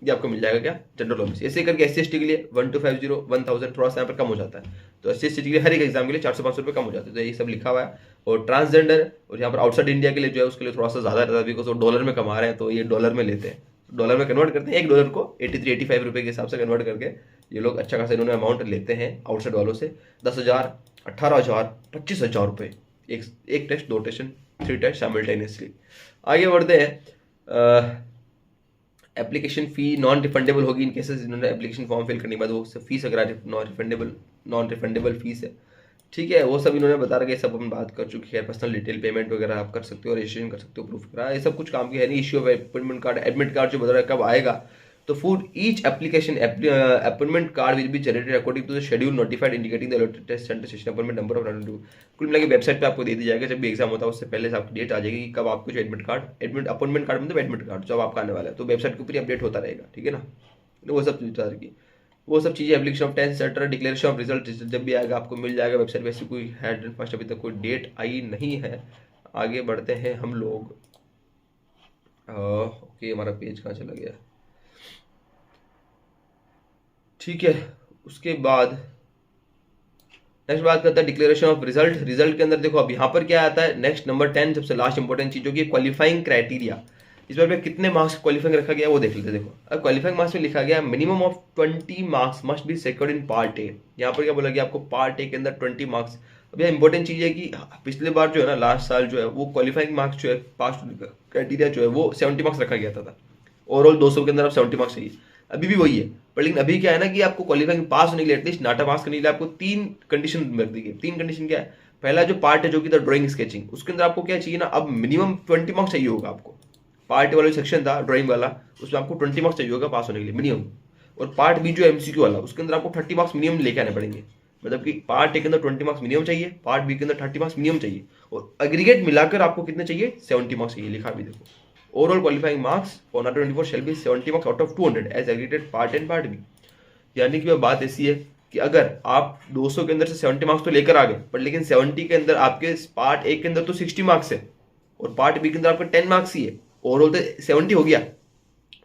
ये आपको मिल जाएगा क्या, जनरल ओबीसी। ऐसे करके SC/ST के लिए 1250 1000 थोड़ा सा यहाँ पर कम हो जाता है, तो SC/ST के लिए हर एक एग्जाम के लिए 400-500 रुपये कम हो जाते हैं, तो ये सब लिखा हुआ है। और ट्रांसजेंडर और यहाँ पर आउटसाइड इंडिया के लिए जो है उसके लिए थोड़ा सा ज़्यादा रहता है, बिकॉज वो डॉलर में कमा रहे हैं, तो ये डॉलर में लेते हैं, डॉलर में कन्वर्ट करते हैं, $1 को 83-85 रुपये के हिसाब से कन्वर्ट करके ये लोग अच्छा खासा इन्होंने अमाउंट लेते हैं आउटसाइड वालों से। 10,000, 18,000, 25,000 रुपये, एक टेस्ट, 2 टेस्ट, 3 टेस्ट साइमल्टेनियसली। आगे बढ़ते हैं। एप्लीकेशन फ़ी नॉन रिफंडेबल होगी इन केसेस इन्होंने एप्लीकेशन फॉर्म फिल करने के बाद वो फीस अगर नॉन रिफंडेबल फीस है, ठीक है, वो सब इन्होंने बता रखा है, सब हम बात कर चुके हैं। पर्सनल डिटेल पेमेंट वगैरह आप कर सकते हो, रजिस्ट्रेशन कर सकते हो, प्रूफ वगैरह, ये सब कुछ काम की है नहीं। Issue of appointment card, admit card जो बता रहा है कब आएगा, तो for each application appointment card will be generated according to the schedule notified indicating the allotted test centre session appointment number of round. कुल मिला के वेबसाइट पे आपको दे दी जाएगा, जब भी एग्जाम होता है उससे पहले से आपकी डेट आ जाएगी कि कब आपको जो अपॉइंटमेंट कार्ड मतलब एडमिट कार्ड जब आपका आने वाला है, तो वेबसाइट के ऊपर अपडेट होता रहेगा, ठीक है ना। वो सब वो सब चीज़ें, application of tenth centre, declaration of result जब भी आएगा आपको मिल जाएगा वेबसाइट पे। ऐसी कोई हैड एंड फर्स्ट अभी तक कोई डेट आई नहीं है। आगे बढ़ते हैं हम लोग। ओके, हमारा पेज कहाँ चला गया, ठीक है। उसके बाद नेक्स्ट बात करता है डिक्लेरेशन ऑफ रिजल्ट। रिजल्ट के अंदर देखो अब यहाँ पर क्या आता है, नेक्स्ट नंबर 10 सबसे लास्ट इंपॉर्टेंट चीज होगी क्वालिफाइंग क्राइटेरिया। इस बार में कितने मार्क्स क्वालिफाइंग रखा गया वो देख लेते हैं। देखो अब क्वालिफाइंग मार्क्स में लिखा गया minimum of 20 marks must be secured in part A. यहाँ पर क्या बोला गया आपको, पार्ट ए के अंदर 20 मार्क्स। अब यह इंपॉर्टेंट चीज है कि पिछले बार जो है ना, लास्ट साल जो है वो क्वालिफाइंग मार्क्स जो है, पास क्राइटेरिया जो है वो 70 मार्क्स रखा गया था। ओवरऑल 200 के अंदर अब 70 मार्क्स चाहिए, अभी भी वही है। पर लेकिन अभी क्या है ना कि आपको क्वालिफाइंग पास होने के लिए, एटलीस्ट नाटा पास करने के लिए आपको 3 कंडीशन रख दी गई। 3 कंडीशन क्या है, पहला जो पार्ट है जो कि था ड्राइंग स्केचिंग, उसके अंदर आपको क्या चाहिए ना, अब मिनिमम 20 मार्क्स चाहिए होगा आपको। पार्ट वाला जो सेक्शन था ड्राइंग वाला, उसमें आपको 20 मार्क्स चाहिए होगा पास होने के लिए मिनिमम। और पार्ट बी जो MCQ वाला, उसके अंदर आपको 30 मार्क्स मिनिमम लेके आने पड़ेंगे। मतलब कि पार्ट ए के अंदर 20 मार्क्स मिनिमम चाहिए, पार्ट बी के अंदर 30 मार्क्स मिनिमम चाहिए, और एग्रीगेट मिलाकर आपको कितने चाहिए, 70 मार्क्स चाहिए। लिखा भी देखो, overall qualifying marks for NATA 24 shall be 70 marks out of 200 as aggregated part and part B. यानी कि वह बात ऐसी है कि अगर आप 200 के अंदर से 70 मार्क्स तो लेकर आ गए, पर लेकिन 70 के अंदर आपके पार्ट ए के अंदर तो 60 मार्क्स है और पार्ट बी के अंदर आपका 10 मार्क्स ही है, ओवरऑल तो 70 हो गया,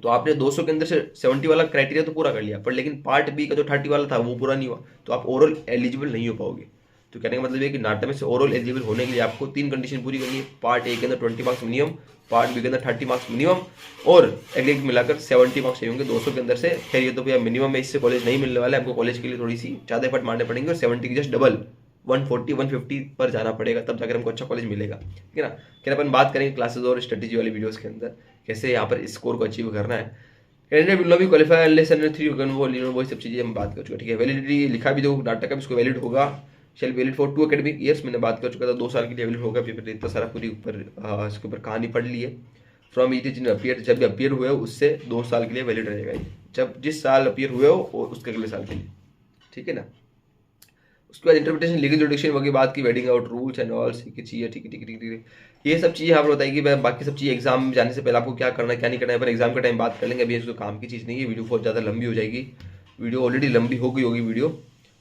तो आपने 200 के अंदर से 70 वाला क्राइटेरिया तो पूरा कर लिया, पर लेकिन पार्ट बी का जो 30 वाला था वो पूरा नहीं हुआ, तो आप ओवरऑल एलिजिबल नहीं हो पाओगे। तो कहने का मतलब है कि नाटा में से ओवरऑल एलिजिबल होने के लिए आपको 3 कंडीशन पूरी करनी है। पार्ट ए के अंदर 20 मार्क्स मिनिमम, पार्ट बी के अंदर 30 मार्क्स मिनिमम, और एग्रीगेट मिलाकर 70 मार्क्स चाहिए होंगे 200 के अंदर से। खैर ये तो भैया मिनिमम है, इससे कॉलेज नहीं मिलने वाला है आपको, कॉलेज के लिए थोड़ी सी ज़्यादा एफर्ट मारने पड़ेंगे, और 70 की जस्ट डबल 140-150 पर जाना पड़ेगा, तब जाकर हमको अच्छा कॉलेज मिलेगा, ठीक है ना। फिर अपन बात करेंगे क्लासेज और स्ट्रेटेजी वाली वीडियोस के अंदर कैसे यहाँ पर स्कोर को अचीव करना है। Candidate will not be qualify unless under 3 वो सब चीज़ें हम बात कर चुके हैं, ठीक है। वैलिडिटी लिखा भी दो, नाटक का भी इसको वैलिड होगा, shall valid for 2 academic years, मैंने बात कर चुका था 2 साल के लिए वैलिड होगा। फिर इतना सारा पूरी ऊपर इसके ऊपर कहानी पढ़ ली है। फ्रॉम इट इज अपीयर, जब भी अपीयर हुए हो उससे 2 साल के लिए वैलिड रहेगा ये, जब जिस साल अपीयर हुए हो और उसके अगले साल के लिए, ठीक है ना। उसके बाद इंटरप्रिटेशन, लीगल जुडिक्शन वगैरह बात की, wedding out rules and all चाहिए, ठीक है। ये सब चीज़ें यहाँ पर बताएगी। बाकी सब चीज़ें एग्जाम में जाने से पहले आपको क्या करना है क्या नहीं करना है, पर एग्जाम का टाइम बात कर लेंगे, अभी इसको काम की चीज़ नहीं है। वीडियो बहुत ज़्यादा लंबी हो जाएगी, वीडियो ऑलरेडी लंबी हो गई होगी वीडियो,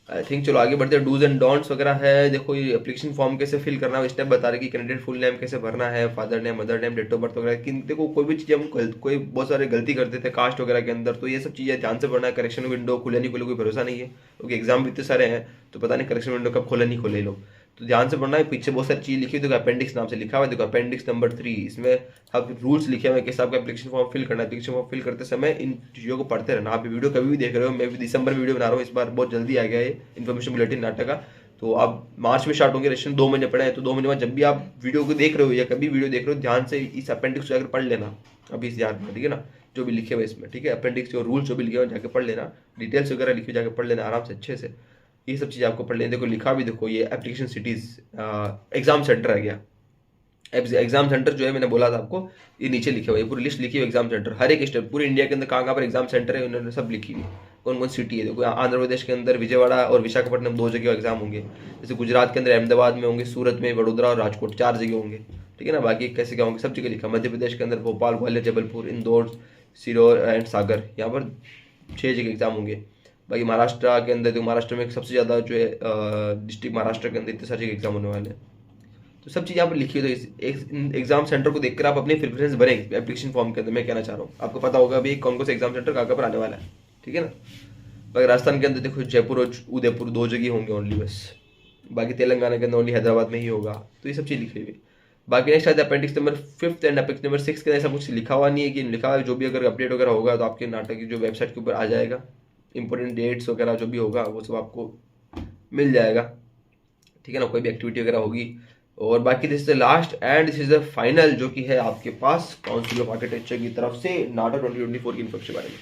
आई थिंक। चलो आगे बढ़ते हैं। डूज एंड डोंट्स वगैरह है। देखो ये एप्लीकेशन फॉर्म कैसे फिल करना है, स्टेप बता रहे कि कैंडिडेट फुल नेम कैसे भरना है, father name, mother name, date of birth वगैरह की। देखो कोई भी चीज़ हम कोई बहुत सारे गलती करते थे कास्ट वगैरह के अंदर, तो ये सब चीज़ें ध्यान से भरना है। करेक्शन विंडो खुले नहीं खुले कोई भरोसा नहीं है, क्योंकि एग्जाम भी इतने सारे हैं तो पता नहीं करेक्शन विंडो कब खोले नहीं खोले लोग, तो ध्यान से पढ़ना है। पीछे बहुत सारी चीज़ लिखी हुई, देखो अपेंडिक्स नाम से लिखा हुआ है, देखो अपेंडिक्स नंबर 3, इसमें आप रूल्स लिखे हुए हैं कैसे आपका एप्लीकेशन फॉर्म फिल करना है। एप्लीकेशन फॉर्म फिल करते समय इन चीज़ों को पढ़ते रहना। आप वीडियो कभी भी देख रहे हो, मैं भी दिसंबर में वीडियो बना रहा हूँ, इस बार बहुत जल्दी आ गया है इन्फॉर्मेशन बुलेटिन नाटक का, तो आप मार्च में स्टार्ट होंगे, रजिस्ट्रेशन 2 महीने पड़े हैं, तो 2 महीने बाद जब भी आप वीडियो को देख रहे हो या कभी वीडियो देख रहे हो, ध्यान से इस अपेंडिक्स को जाकर पढ़ लेना अभी इस ध्यान में, ठीक है ना, जो भी लिखे हुए इसमें, ठीक है। अपेंडिक्स जो रूल्स जो भी लिखे हुए जाकर पढ़ लेना, डिटेल्स वगैरह लिखे जाकर पढ़ लेना आराम से अच्छे से, ये सब चीज़ आपको पढ़ लेना। देखो लिखा भी देखो, ये एप्लीकेशन सिटीज़ एग्जाम सेंटर आ गया, एग्जाम सेंटर जो है मैंने बोला था आपको, ये नीचे लिखे हुए, पूरी लिस्ट लिखी हुई एग्जाम सेंटर, हर एक स्टेट पूरे इंडिया के अंदर कहाँ पर एग्जाम सेंटर है उन्होंने सब लिखी हुई, कौन कौन सिटी है। देखो आंध्र प्रदेश के अंदर विजयवाड़ा और विशाखापट्टनम 2 जगह एग्जाम होंगे, जैसे गुजरात के अंदर अहमदाबाद में होंगे, सूरत में, वडोदरा और राजकोट 4 जगह होंगे, ठीक है ना। बाकी कैसे क्या होंगे सब जगह लिखा। मध्य प्रदेश के अंदर भोपाल, ग्वालियर, जबलपुर, इंदौर, सिरोर एंड सागर, यहाँ पर 6 जगह एग्जाम होंगे। बाकी महाराष्ट्र के अंदर, तो महाराष्ट्र में सबसे ज़्यादा जो है डिस्ट्रिक्ट महाराष्ट्र के अंदर इतने सारे एग्जाम होने वाले हैं। तो सब चीज़ यहाँ पर लिखी हुई, तो इस एग्जाम सेंटर को देखकर आप अपनी प्रेफरेंस भरें एप्लीकेशन फॉर्म के अंदर। मैं कहना चाह रहा हूँ आपको पता होगा अभी कौन कौन से एग्जाम सेंटर कहाँ पर आने वाला है, ठीक है ना। बाकी राजस्थान के अंदर देखो जयपुर और उदयपुर 2 जगह होंगे ओनली बस। बाकी तेलंगाना के अंदर ओनली हैदराबाद में ही होगा। तो ये सब चीज़ लिखी हुई। बाकी नेक्स्ट आता है appendix number 5 and appendix number 6 के ऐसा कुछ लिखा हुआ नहीं है कि लिखा हुआ जो भी अगर अपडेट वगैरह होगा तो आपके नाटक की जो वेबसाइट के ऊपर आ जाएगा, इंपॉर्टेंट डेट्स वगैरह जो भी होगा वो सब आपको मिल जाएगा, ठीक है ना। कोई भी एक्टिविटी वगैरह होगी। और बाकी this is the last and this is the final जो कि है आपके पास काउंसिल ऑफ आर्किटेक्चर की तरफ से नाटा 2024 की इन्फॉर्मेशन के बारे में।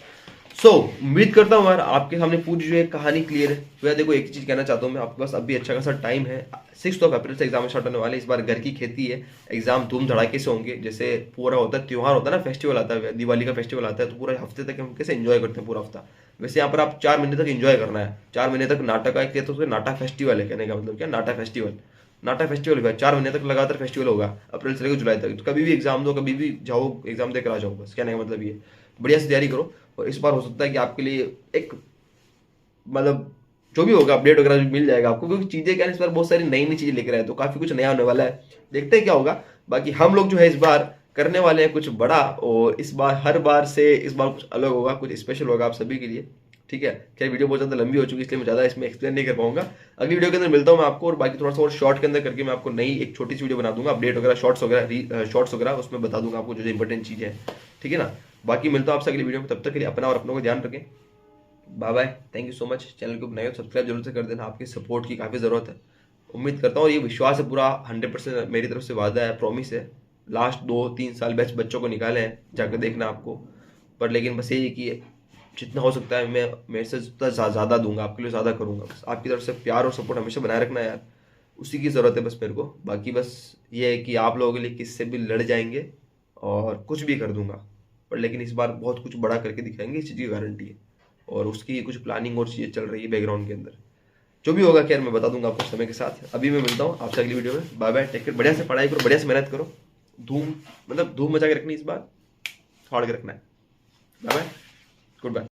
सो उम्मीद करता हूँ यार आपके सामने पूरी जो है कहानी क्लियर है। तो यार देखो एक चीज़ कहना चाहता हूँ मैं, आपके पास अभी अच्छा खासा टाइम है, 6 अप्रैल से एग्जाम स्टार्ट होने वाले। इस बार घर की खेती है, एग्जाम धूम धड़ाके से होंगे। जैसे पूरा होता है त्यौहार होता है ना, फेस्टिवल आता है, दिवाली का फेस्टिवल आता है, तो पूरा हफ्ते तक हम कैसे एंजॉय करते हैं पूरा हफ्ता, वैसे यहाँ पर आप 4 महीने तक एंजॉय करना है। 4 महीने तक नाटक का एक तो उसका नाटा फेस्टिवल है, कहने का मतलब क्या, नाटा फेस्टिवल। नाटा फेस्टिवल भी 4 महीने तक लगातार फेस्टिवल होगा, अप्रैल से लेकर जुलाई तक। कभी भी एग्जाम दो, कभी भी जाओ एग्जाम देकर आ जाओ, बस कहने का मतलब ये। बढ़िया से तैयारी करो और इस बार हो सकता है कि आपके लिए एक मतलब जो भी होगा अपडेट वगैरह मिल जाएगा आपको, क्योंकि चीज़ें क्या है इस बार बहुत सारी नई नई चीज़ें लेकर आए, तो काफ़ी कुछ नया होने वाला है। देखते हैं क्या होगा। बाकी हम लोग जो है इस बार करने वाले हैं कुछ बड़ा, और इस बार हर बार से इस बार कुछ अलग होगा, कुछ स्पेशल होगा आप सभी के लिए, ठीक है। क्या वीडियो बहुत ज़्यादा लंबी हो चुकी है इसलिए मैं ज़्यादा इसमें एक्सप्लेन नहीं कर पाऊंगा। अगली वीडियो के अंदर मिलता हूँ मैं आपको, और बाकी थोड़ा सा और शॉर्ट के अंदर करके मैं आपको नई एक छोटी सी वीडियो बना दूंगा, अपडेट वगैरह शॉर्ट्स वगैरह उसमें बता दूंगा आपको जो जो इंपॉर्टेंट चीज़ है, ठीक है ना। बाकी मिलता हूँ आपसे अगली वीडियो में, तब तक के लिए अपना और अपनों को ध्यान रखें। Bye bye, thank you so much. Channel को बनाए सब्सक्राइब जरूर से कर देना, आपकी सपोर्ट की काफ़ी ज़रूरत है। उम्मीद करता हूँ, ये विश्वास है पूरा 100% मेरी तरफ से वादा है, प्रॉमिस है। लास्ट 2-3 साल बेस्ट बच्चों को निकाले हैं, जाकर देखना आपको। पर लेकिन बस यही कि जितना हो सकता है मैं मेरे से ज़्यादा दूंगा, आपके लिए ज़्यादा करूँगा। बस आपकी तरफ से प्यार और सपोर्ट हमेशा बनाए रखना यार, उसी की ज़रूरत है बस मेरे को। बाकी बस ये है कि आप लोगों के लिए किससे भी लड़ जाएंगे और कुछ भी कर दूंगा, पर लेकिन इस बार बहुत कुछ बड़ा करके दिखाएंगे, इस चीज़ की गारंटी है। और उसकी कुछ प्लानिंग और चीज़ें चल रही है बैकग्राउंड के अंदर, जो भी होगा खैर मैं बता दूंगा आपको समय के साथ। अभी मैं मिलता हूँ आपसे अगली वीडियो में। बाय बाय, टेक केयर, बढ़िया से पढ़ाई करो, बढ़िया से मेहनत करो, धूम मचा के रखनी, इस बार फाड़ के रखना है। Bye bye, good bye.